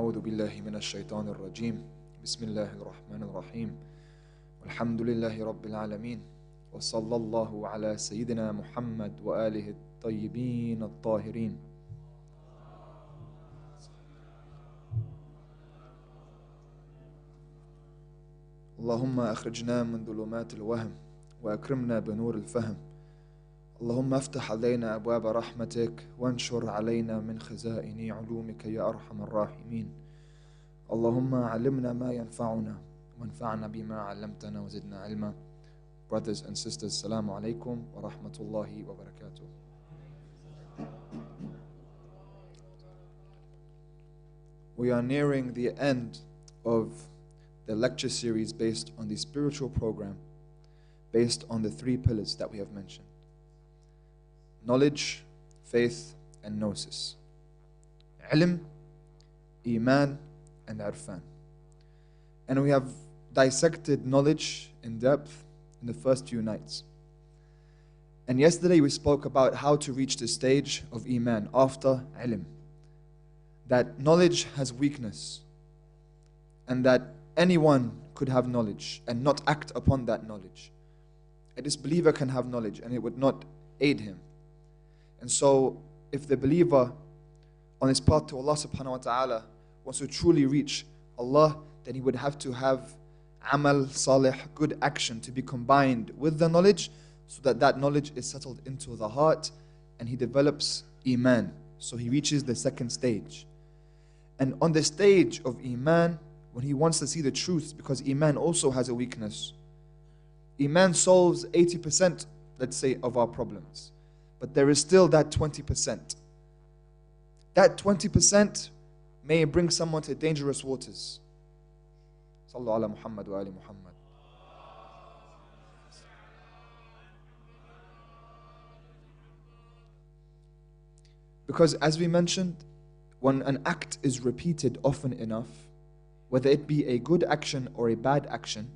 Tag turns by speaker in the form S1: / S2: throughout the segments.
S1: أعوذ بالله من الشيطان الرجيم بسم الله الرحمن الرحيم والحمد لله رب العالمين وصلى الله على سيدنا محمد وآله الطيبين الطاهرين. اللهم أخرجنا من ظلمات الوهم وأكرمنا بنور الفهم. اللهم افتح علينا أبواب رحمتك وانشر علينا من خزائن علومك يا أرحم الراحمين. اللهم علمنا ما ينفعنا وانفعنا بما علمتنا وزدنا علما. Brothers and sisters, Assalamu alaikum wa rahmatullahi wa barakatuh. We are nearing the end of the lecture series based on the spiritual program, based on the three pillars that we have mentioned: knowledge, faith, and gnosis. Ilm, Iman, and Irfan. And we have dissected knowledge in depth in the first few nights. And yesterday we spoke about how to reach the stage of Iman after Ilm. That knowledge has weakness, and that anyone could have knowledge and not act upon that knowledge. A disbeliever can have knowledge and it would not aid him. And so, if the believer on his path to Allah subhanahu wa ta'ala wants to truly reach Allah, then he would have to have amal salih, good action, to be combined with the knowledge, so that that knowledge is settled into the heart and he develops Iman. So he reaches the second stage. And on the stage of Iman, when he wants to see the truth, because Iman also has a weakness. Iman solves 80%, let's say, of our problems. But there is still that 20%. That 20% may bring someone to dangerous waters. Sallu ala Muhammad wa ali Muhammad. Because as we mentioned, when an act is repeated often enough, whether it be a good action or a bad action,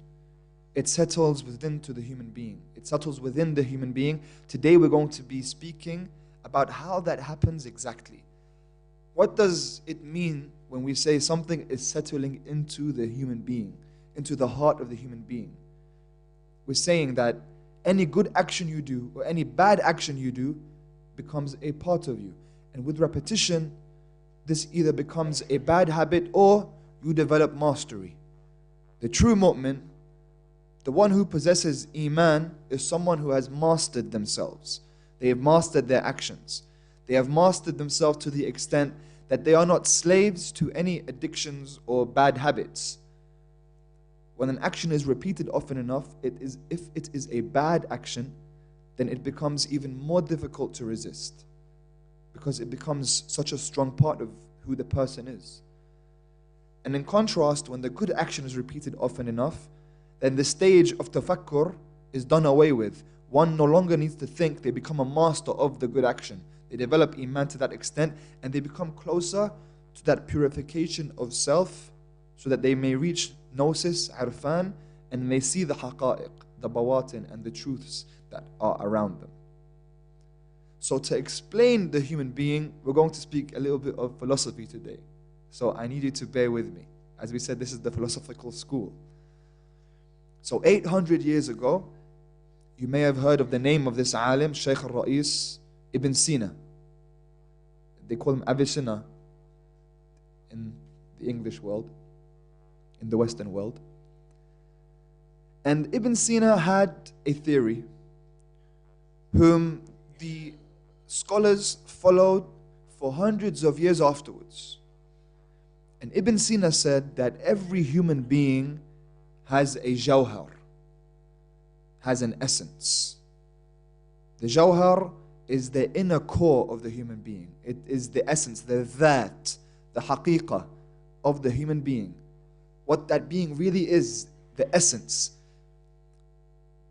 S1: it settles within to the human being. It settles within the human being. Today we're going to be speaking about how that happens exactly. What does it mean when we say something is settling into the human being, into the heart of the human being? We're saying that any good action you do or any bad action you do becomes a part of you. And with repetition, this either becomes a bad habit or you develop mastery. The true mu'min, the one who possesses Iman, is someone who has mastered themselves. They have mastered their actions. They have mastered themselves to the extent that they are not slaves to any addictions or bad habits. When an action is repeated often enough, if it is a bad action, then it becomes even more difficult to resist, because it becomes such a strong part of who the person is. And in contrast, when the good action is repeated often enough, then the stage of tafakkur is done away with. One no longer needs to think, they become a master of the good action. They develop Iman to that extent, and they become closer to that purification of self, so that they may reach gnosis, irfan, and may see the haqa'iq, the bawatin, and the truths that are around them. So to explain the human being, we're going to speak a little bit of philosophy today. So I need you to bear with me. As we said, this is the philosophical school. So 800 years ago, you may have heard of the name of this alim, Shaykh al-Ra'is Ibn Sina. They call him Avicenna in the English world, in the Western world. And Ibn Sina had a theory whom the scholars followed for hundreds of years afterwards. And Ibn Sina said that every human being has a jawhar, has an essence. The jawhar is the inner core of the human being. It is the essence, the that, the haqiqah of the human being. What that being really is, the essence.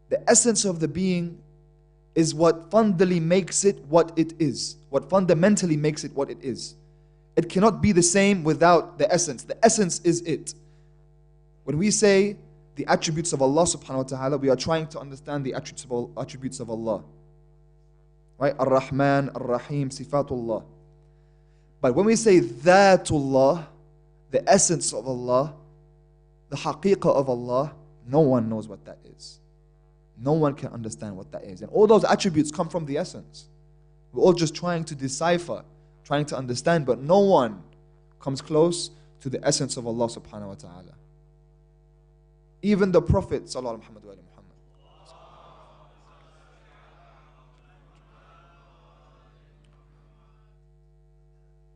S1: The essence of the being is what fundamentally makes it what it is. What fundamentally makes it what it is. It cannot be the same without the essence. The essence is it. When we say the attributes of Allah subhanahu wa ta'ala, we are trying to understand the attributes of Allah. Right? Ar-Rahman, Ar-Rahim, Sifatullah. But when we say Dhatullah, the essence of Allah, the haqiqah of Allah, no one knows what that is. No one can understand what that is. And all those attributes come from the essence. We're all just trying to decipher, trying to understand, but no one comes close to the essence of Allah subhanahu wa ta'ala. Even the Prophet sallallahu alaihi wasallam.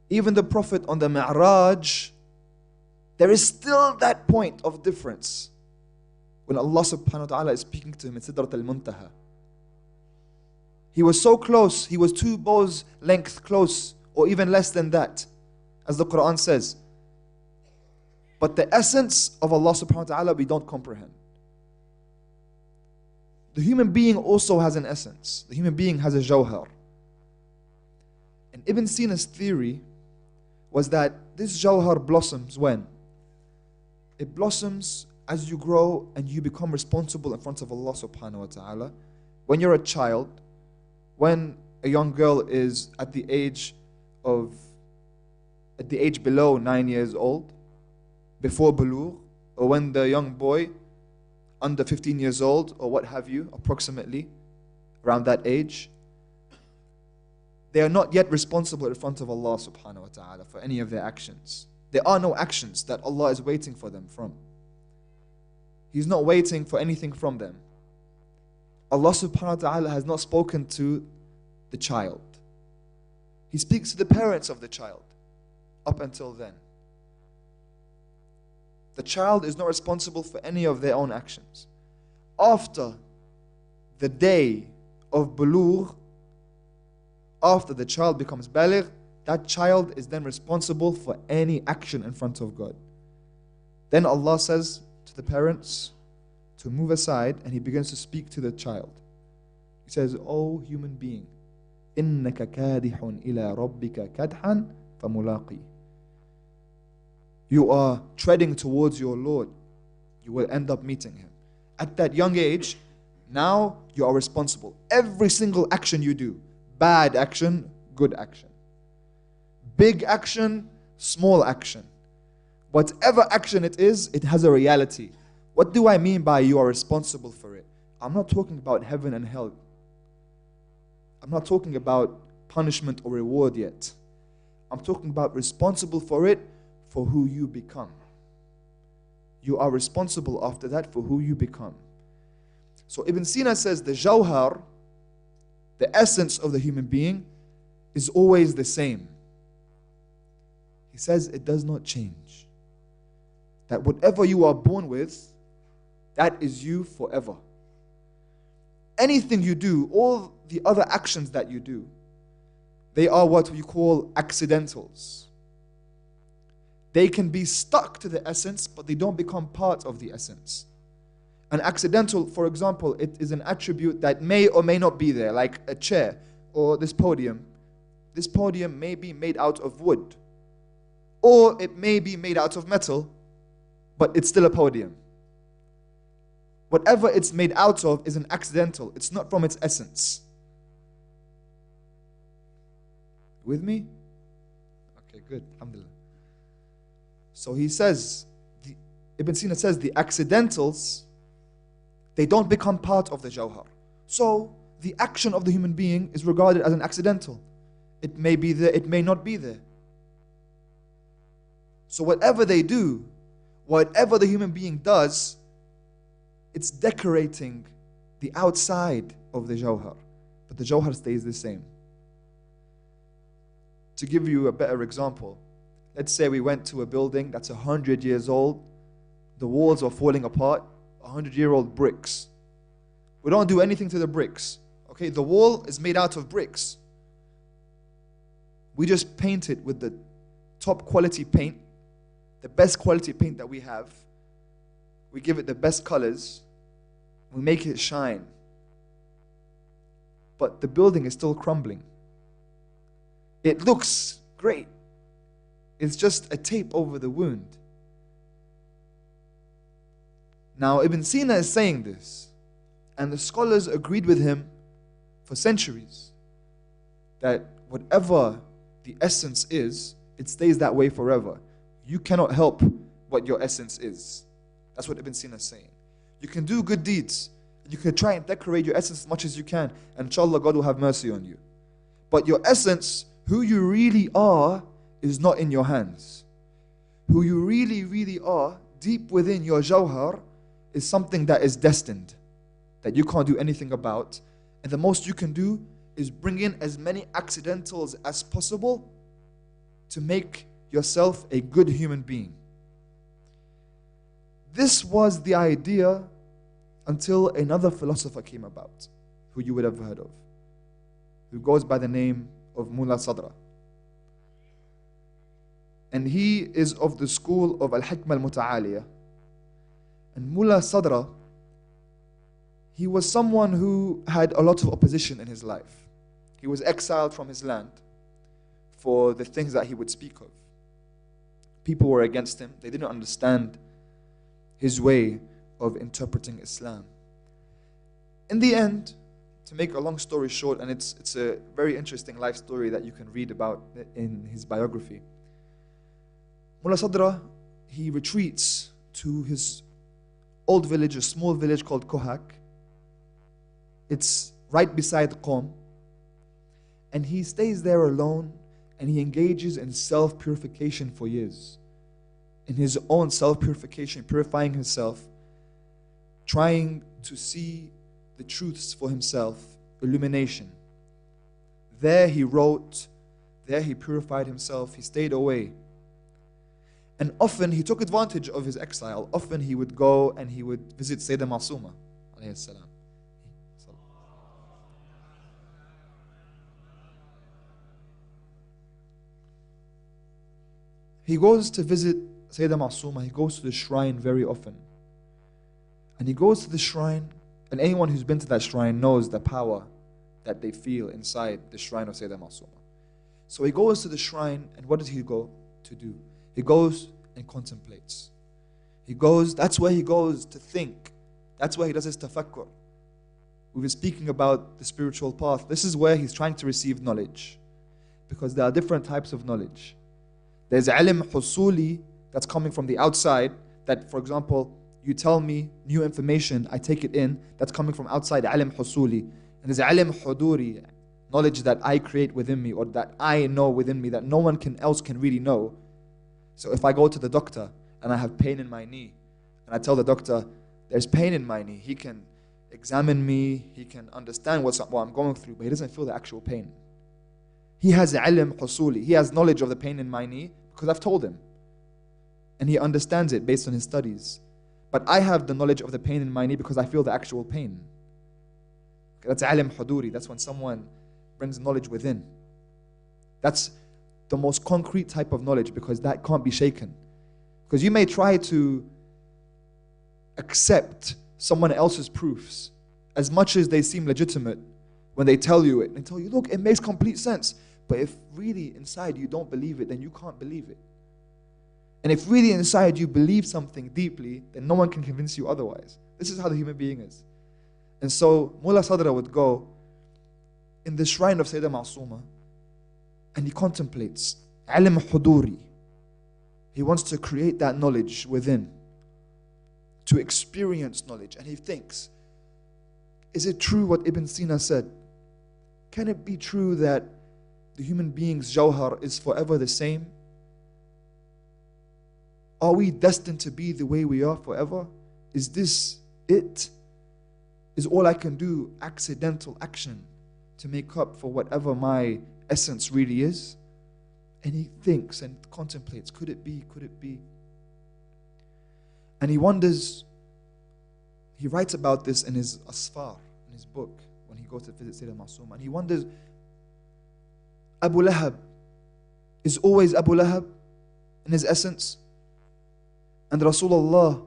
S1: Even the Prophet on the Mi'raj, there is still that point of difference when Allah subhanahu wa ta'ala is speaking to him in Sidrat al-Muntaha. He was so close, he was 2 bows length close, or even less than that, as the Quran says. But the essence of Allah subhanahu wa ta'ala we don't comprehend. The human being also has an essence. The human being has a jawhar. And Ibn Sina's theory was that this jawhar blossoms when? It blossoms as you grow and you become responsible in front of Allah subhanahu wa ta'ala. When you're a child, when a young girl is at the age below 9 years old, before bulugh, or when the young boy under 15 years old, or what have you, approximately around that age, they are not yet responsible in front of Allah subhanahu wa ta'ala for any of their actions. There are no actions that Allah is waiting for them from. He's not waiting for anything from them. Allah subhanahu wa ta'ala has not spoken to the child. He speaks to the parents of the child up until then. The child is not responsible for any of their own actions. After the day of bulugh, after the child becomes baligh, that child is then responsible for any action in front of God. Then Allah says to the parents to move aside, and He begins to speak to the child. He says, "O human being, إِنَّكَ كَادِحٌ إِلَىٰ رَبِّكَ كَدْحًا فَمُلَاقِيهِ." You are treading towards your Lord. You will end up meeting Him. At that young age, now you are responsible. Every single action you do, bad action, good action. Big action, small action. Whatever action it is, it has a reality. What do I mean by you are responsible for it? I'm not talking about heaven and hell. I'm not talking about punishment or reward yet. I'm talking about responsible for it, for who you become. You are responsible after that for who you become. So Ibn Sina says the jawhar, the essence of the human being, is always the same. He says it does not change. That whatever you are born with, that is you forever. Anything you do, all the other actions that you do, they are what we call accidentals. They can be stuck to the essence, but they don't become part of the essence. An accidental, for example, it is an attribute that may or may not be there, like a chair or this podium. This podium may be made out of wood, or it may be made out of metal, but it's still a podium. Whatever it's made out of is an accidental. It's not from its essence. With me? Okay, good. Alhamdulillah. So he says, Ibn Sina says, the accidentals, they don't become part of the jawhar. So the action of the human being is regarded as an accidental. It may be there, it may not be there. So whatever they do, whatever the human being does, it's decorating the outside of the jawhar. But the jawhar stays the same. To give you a better example, let's say we went to a building that's 100 years old. The walls are falling apart, 100-year-old bricks. We don't do anything to the bricks. Okay, the wall is made out of bricks. We just paint it with the top quality paint, the best quality paint that we have. We give it the best colors. We make it shine. But the building is still crumbling. It looks great. It's just a tape over the wound. Now, Ibn Sina is saying this, and the scholars agreed with him for centuries, that whatever the essence is, it stays that way forever. You cannot help what your essence is. That's what Ibn Sina is saying. You can do good deeds. You can try and decorate your essence as much as you can. And inshallah, God will have mercy on you. But your essence, who you really are, is not in your hands. Who you really, really are, deep within your jawhar, is something that is destined, that you can't do anything about. And the most you can do is bring in as many accidentals as possible to make yourself a good human being. This was the idea until another philosopher came about, who you would have heard of, who goes by the name of Mulla Sadra. And he is of the school of Al-Hikmah Al-Muta'aliyah. And Mulla Sadra, he was someone who had a lot of opposition in his life. He was exiled from his land for the things that he would speak of. People were against him. They didn't understand his way of interpreting Islam. In the end, to make a long story short, and it's a very interesting life story that you can read about in his biography. Mulla Sadra, he retreats to his old village, a small village called Kohak. It's right beside Qom. And he stays there alone, and he engages in self-purification for years. In his own self-purification, purifying himself, trying to see the truths for himself, illumination. There he wrote, there he purified himself, he stayed away. And often he took advantage of his exile. Often he would go and he would visit Sayyidah Masuma, alayhi salam. He goes to visit Sayyidah Masuma, he goes to the shrine very often. And he goes to the shrine, and anyone who's been to that shrine knows the power that they feel inside the shrine of Sayyidah Masuma. So he goes to the shrine, and what does he go to do? He goes and contemplates. That's where he goes to think. That's where he does his tafakkur. We were speaking about the spiritual path. This is where he's trying to receive knowledge. Because there are different types of knowledge. There's ilm husuli that's coming from the outside, that, for example, you tell me new information, I take it in, that's coming from outside, ilm husuli. And there's ilm huduri, knowledge that I create within me, or that I know within me, that no one else can really know. So if I go to the doctor and I have pain in my knee, and I tell the doctor, there's pain in my knee, he can examine me, he can understand what I'm going through, but he doesn't feel the actual pain. He has ilm husuli, he has knowledge of the pain in my knee because I've told him. And he understands it based on his studies. But I have the knowledge of the pain in my knee because I feel the actual pain. That's ilm huduri, that's when someone brings knowledge within. That's the most concrete type of knowledge, because that can't be shaken. Because you may try to accept someone else's proofs as much as they seem legitimate when they tell you it. They tell you, look, it makes complete sense. But if really inside you don't believe it, then you can't believe it. And if really inside you believe something deeply, then no one can convince you otherwise. This is how the human being is. And so Mulla Sadra would go in the shrine of Sayyidah Masuma, and he contemplates ilm huduri. He wants to create that knowledge within, to experience knowledge. And he thinks, is it true what Ibn Sina said? Can it be true that the human being's jawhar is forever the same? Are we destined to be the way we are forever? Is this it? Is all I can do accidental action to make up for whatever my essence really is? And he thinks and contemplates, could it be? Could it be? And he wonders, he writes about this in his asfar, in his book, when he goes to visit Sayyidah Masuma. And he wonders, Abu Lahab is always Abu Lahab in his essence, and Rasulullah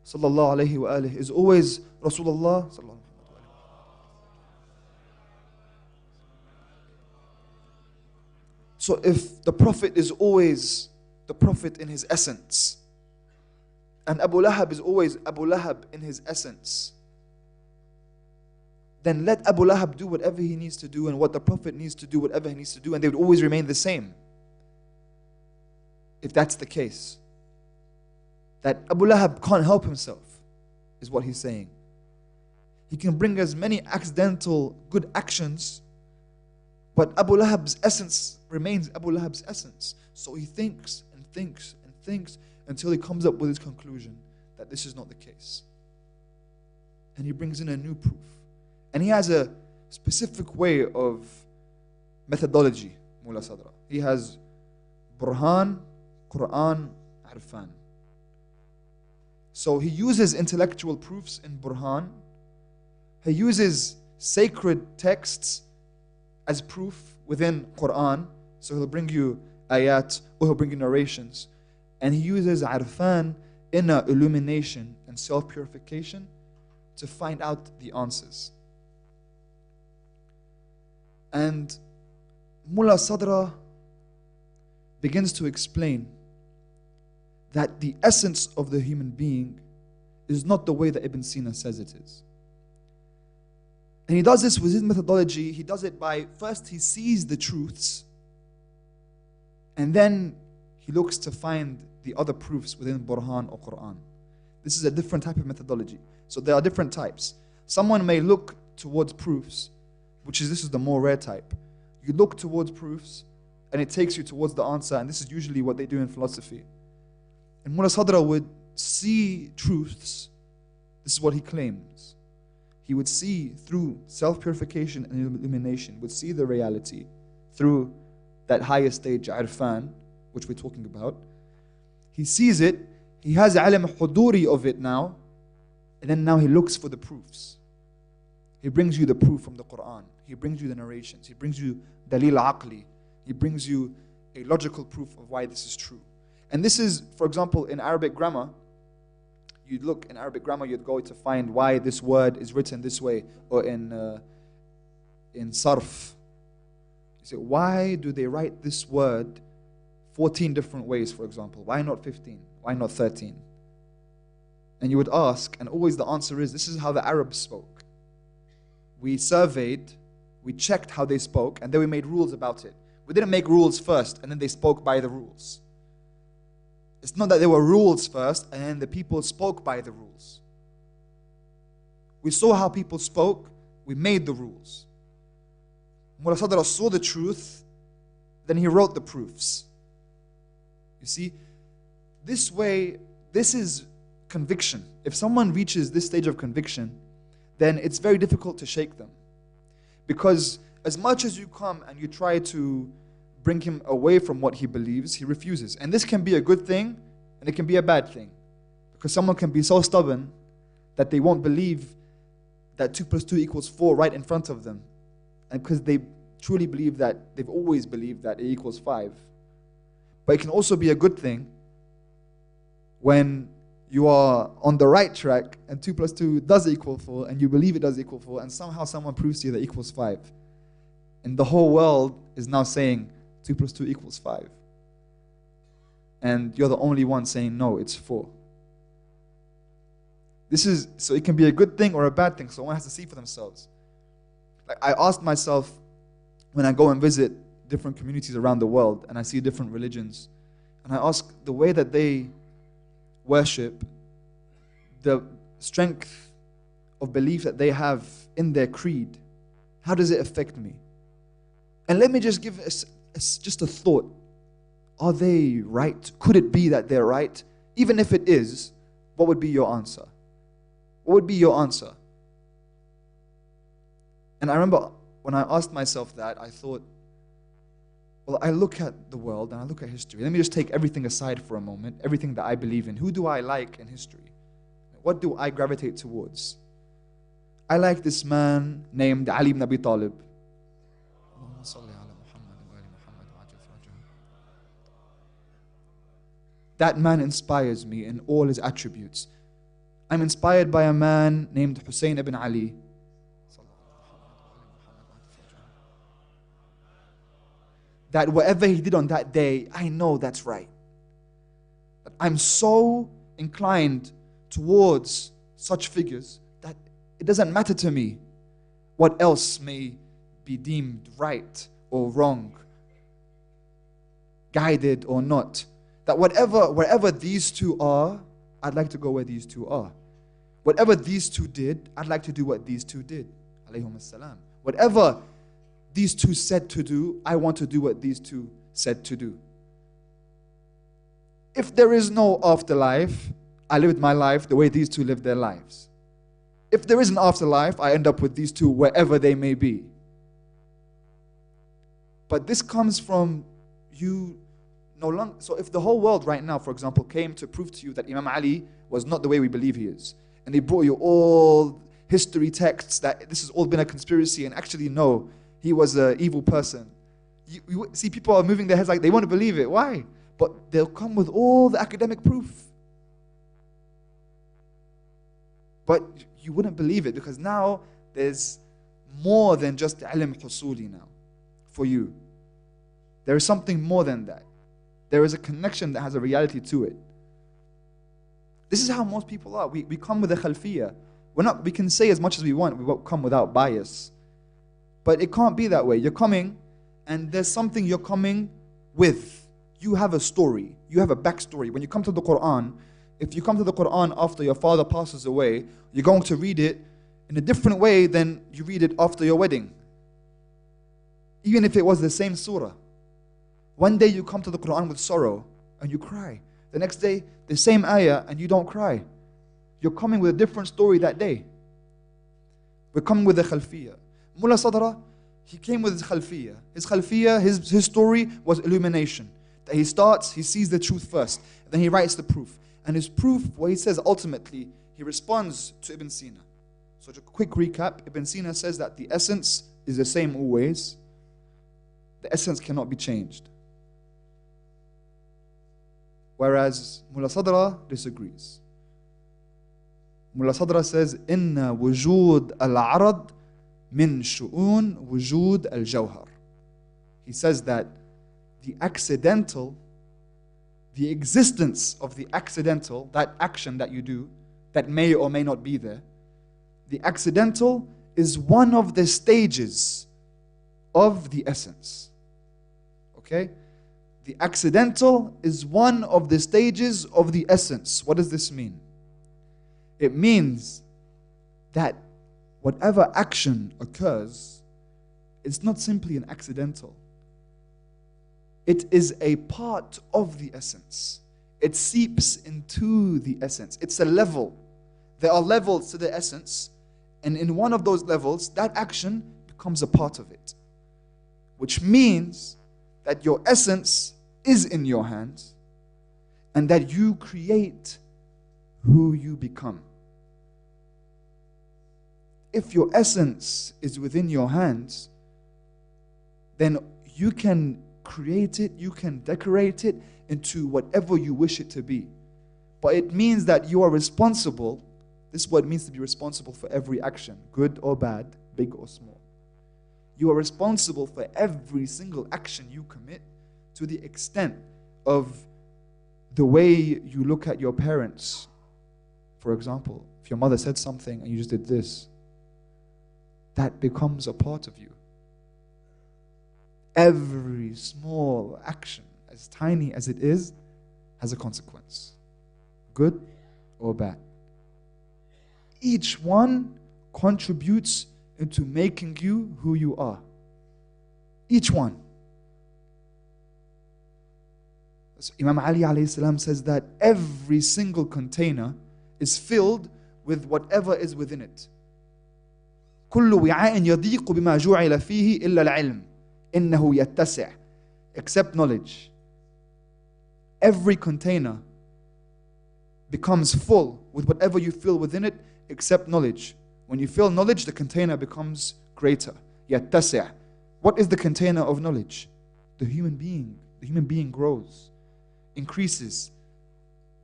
S1: sallallahu alayhi wa alihi is always Rasulullah sallallahu alayhi wa alihi. So if the Prophet is always the Prophet in his essence, and Abu Lahab is always Abu Lahab in his essence, then let Abu Lahab do whatever he needs to do, and what the Prophet needs to do, whatever he needs to do, and they would always remain the same. if that's the case. That Abu Lahab can't help himself, is what he's saying. He can bring as many accidental good actions, but Abu Lahab's essence remains Abu Lahab's essence. So he thinks and thinks and thinks until he comes up with his conclusion that this is not the case. And he brings in a new proof. And he has a specific way of methodology, Mulla Sadra. He has Burhan, Quran, Arfan. So he uses intellectual proofs in Burhan. He uses sacred texts as proof within Quran. So he'll bring you ayat or he'll bring you narrations. And he uses Arfan, inner illumination and self-purification to find out the answers. And Mulla Sadra begins to explain that the essence of the human being is not the way that Ibn Sina says it is. And he does this with his methodology. He does it by, first he sees the truths, and then he looks to find the other proofs within Burhan or Quran. This is a different type of methodology. So there are different types. Someone may look towards proofs, this is the more rare type. You look towards proofs, and it takes you towards the answer, and this is usually what they do in philosophy. And Mulla Sadra would see truths. This is what he claims. He would see through self-purification and illumination, would see the reality through that higher stage, Arfan, which we're talking about. He sees it, he has alim huduri of it now, and then now he looks for the proofs. He brings you the proof from the Quran. He brings you the narrations. He brings you dalil aqli. He brings you a logical proof of why this is true. And this is, for example, in Arabic grammar, you'd look in Arabic grammar, you'd go to find why this word is written this way, or in sarf. You say, why do they write this word 14 different ways, for example? Why not 15? Why not 13? And you would ask, and always the answer is, this is how the Arabs spoke. We surveyed, we checked how they spoke, and then we made rules about it. We didn't make rules first, and then they spoke by the rules. It's not that there were rules first, and then the people spoke by the rules. We saw how people spoke, we made the rules. Mulla Sadra saw the truth, then he wrote the proofs. You see, this way, this is conviction. If someone reaches this stage of conviction, then it's very difficult to shake them. Because as much as you come and you try to bring him away from what he believes, he refuses. And this can be a good thing, and it can be a bad thing. Because someone can be so stubborn that they won't believe that 2 + 2 = 4 right in front of them. And because they truly believe that, they've always believed that it equals 5. But it can also be a good thing when you are on the right track and 2 + 2 does equal 4 and you believe it does equal 4 and somehow someone proves to you that equals 5. And the whole world is now saying 2 + 2 = 5. And you're the only one saying, no, it's 4. So it can be a good thing or a bad thing, so one has to see for themselves. Like I asked myself, when I go and visit different communities around the world and I see different religions, and I ask the way that they worship, the strength of belief that they have in their creed, how does it affect me? And let me just give just a thought. Are they right? Could it be that they're right? Even if it is, what would be your answer? What would be your answer? And I remember when I asked myself that, I thought, well, I look at the world and I look at history. Let me just take everything aside for a moment, everything that I believe in. Who do I like in history? What do I gravitate towards? I like this man named Ali ibn Abi Talib. That man inspires me in all his attributes. I'm inspired by a man named Hussain ibn Ali. That whatever he did on that day, I know that's right. But I'm so inclined towards such figures that it doesn't matter to me what else may be deemed right or wrong, guided or not. That wherever these two are, I'd like to go where these two are. Whatever these two did, I'd like to do what these two did. Alayhum as-salam. Whatever these two said to do, I want to do what these two said to do. If there is no afterlife, I lived my life the way these two lived their lives. If there is an afterlife, I end up with these two wherever they may be. But this comes from you no longer. So if the whole world right now, for example, came to prove to you that Imam Ali was not the way we believe he is, and they brought you all history texts that this has all been a conspiracy, and actually no, he was an evil person. You see people are moving their heads like they want to believe it. Why? But they'll come with all the academic proof. But you wouldn't believe it because now there's more than just ilm husuli now for you. There is something more than that. There is a connection that has a reality to it. This is how most people are. We come with a khalfiyah. We can say as much as we want. We won't come without bias. But it can't be that way. You're coming and there's something you're coming with. You have a story. You have a backstory. When you come to the Quran, if you come to the Quran after your father passes away, you're going to read it in a different way than you read it after your wedding. Even if it was the same surah. One day you come to the Quran with sorrow and you cry. The next day, the same ayah and you don't cry. You're coming with a different story that day. We're coming with a khalfiyah. Mulla Sadra, he came with his khalfiyah. His khalfiyah, his story was illumination. That he starts, he sees the truth first. And then he writes the proof. And his proof, what he says ultimately, he responds to Ibn Sina. So just a quick recap. Ibn Sina says that the essence is the same always. The essence cannot be changed. Whereas Mulla Sadra disagrees. Mulla Sadra says, Inna wujud al-arad min shu'un wujud al-jawhar. He says that the accidental, the existence of the accidental, that action that you do, that may or may not be there, the accidental is one of the stages of the essence. Okay? The accidental is one of the stages of the essence. What does this mean? It means that whatever action occurs, it's not simply an accidental. It is a part of the essence. It seeps into the essence. It's a level. There are levels to the essence, and in one of those levels, that action becomes a part of it. Which means that your essence is in your hands and that you create who you become. If your essence is within your hands, then you can create it, you can decorate it into whatever you wish it to be. But it means that you are responsible. This is what it means to be responsible for every action, good or bad, big or small. You are responsible for every single action you commit to the extent of the way you look at your parents. For example, if your mother said something and you just did this, that becomes a part of you. Every small action, as tiny as it is, has a consequence. Good or bad. Each one contributes into making you who you are. Each one. So Imam Ali alayhi salam says that every single container is filled with whatever is within it. كل وعاء يضيق بما جعل فيه إلا العلم إنه يتسع. Except knowledge. Every container becomes full with whatever you fill within it except knowledge. When you fill knowledge, the container becomes greater. يتسع. What is the container of knowledge? The human being. The human being grows, increases.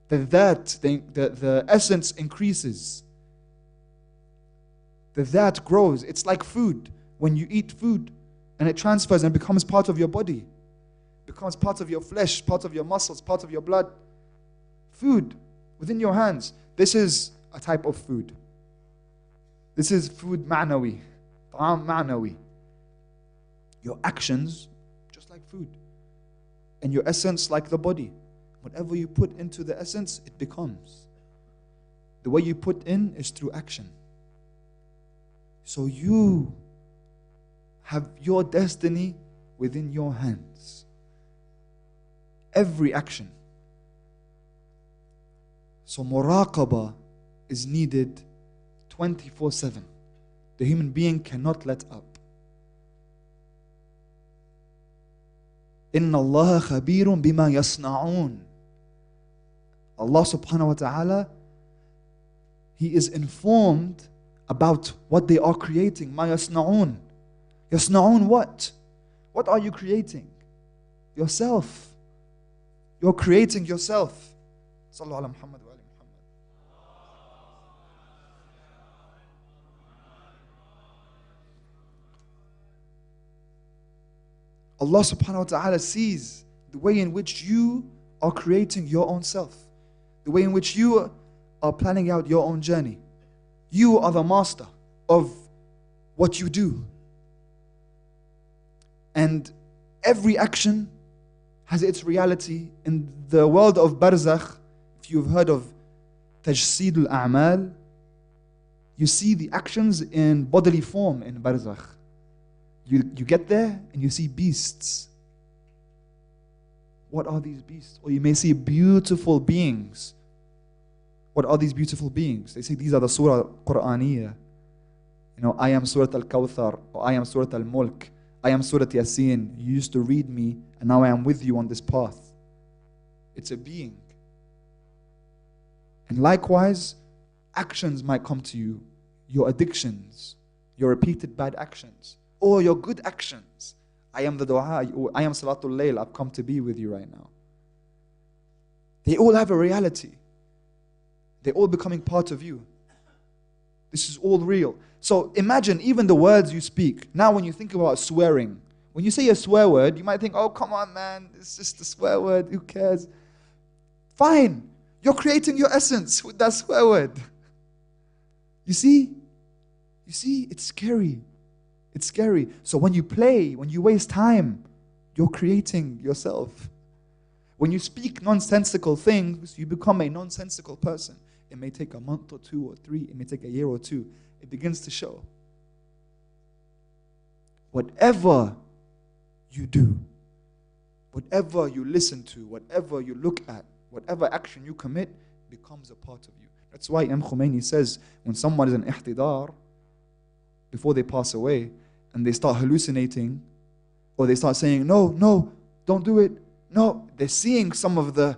S1: The essence increases. The that grows. It's like food. When you eat food and it transfers and becomes part of your body, becomes part of your flesh, part of your muscles, part of your blood. Food within your hands. This is a type of food. This is food ma'nawi. Ta'am ma'nawi. Your actions, just like food. And your essence, like the body. Whatever you put into the essence, it becomes. The way you put in is through action. So you have your destiny within your hands. Every action. So muraqabah is needed 24/7. The human being cannot let up. Inna Allah khabirun bima yasna'un. Allah subhanahu wa ta'ala, He is informed about what they are creating. Ma yasna'un. Yasna'un what? What are you creating? Yourself. You're creating yourself. Sallu ala Muhammad wa ali Muhammad. Allah subhanahu wa ta'ala sees the way in which you are creating your own self. The way in which you are planning out your own journey. You are the master of what you do. And every action has its reality. In the world of barzakh, if you've heard of tajseed al-a'mal, you see the actions in bodily form in barzakh. You get there and you see beasts. What are these beasts? Or you may see beautiful beings. What are these beautiful beings? They say these are the surah Qur'aniyah. You know, I am Surah Al-Kawthar, or I am Surah Al-Mulk, I am Surah Yasin. You used to read me, and now I am with you on this path. It's a being. And likewise, actions might come to you, your addictions, your repeated bad actions, or your good actions. I am the dua, I am Salatul Layl, I've come to be with you right now. They all have a reality. They're all becoming part of you. This is all real. So imagine even the words you speak. Now when you think about swearing, when you say a swear word, you might think, oh, come on, man, it's just a swear word, who cares? Fine, you're creating your essence with that swear word. You see? You see, it's scary. It's scary. So when you play, when you waste time, you're creating yourself. When you speak nonsensical things, you become a nonsensical person. It may take a month or 2 or 3. It may take a year or 2. It begins to show. Whatever you do, whatever you listen to, whatever you look at, whatever action you commit becomes a part of you. That's why Imam Khomeini says when someone is in ihtidar, before they pass away, and they start hallucinating, or they start saying, no, no, don't do it. No, they're seeing some of the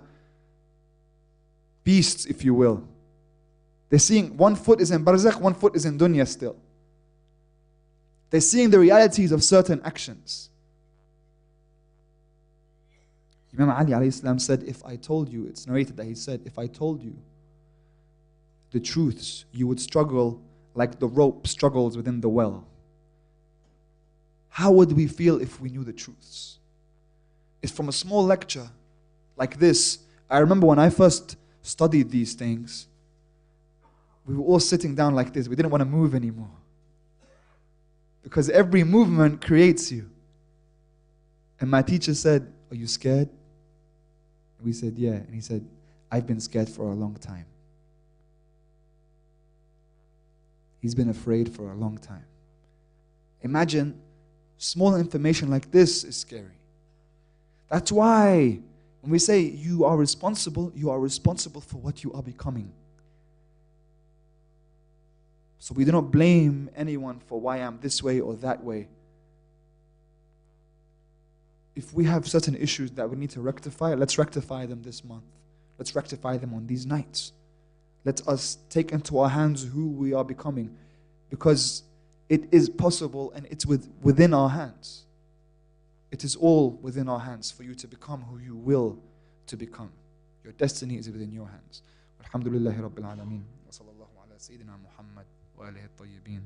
S1: beasts, if you will. They're seeing one foot is in barzakh, one foot is in dunya still. They're seeing the realities of certain actions. Imam Ali alayhi salam said, if I told you, it's narrated that he said, if I told you the truths, you would struggle like the rope struggles within the well. How would we feel if we knew the truths? It's from a small lecture like this. I remember when I first studied these things, we were all sitting down like this. We didn't want to move anymore. Because every movement creates you. And my teacher said, are you scared? We said, yeah. And he said, I've been scared for a long time. He's been afraid for a long time. Imagine, small information like this is scary. That's why when we say you are responsible for what you are becoming. So we do not blame anyone for why I'm this way or that way. If we have certain issues that we need to rectify, let's rectify them this month. Let's rectify them on these nights. Let us take into our hands who we are becoming, because it is possible and it's within our hands. It is all within our hands for you to become who you will to become. Your destiny is within your hands. Alhamdulillahi Rabbil Alameen. Wa sallallahu ala Sayyidina Muhammad wa alihi at-tayyibin.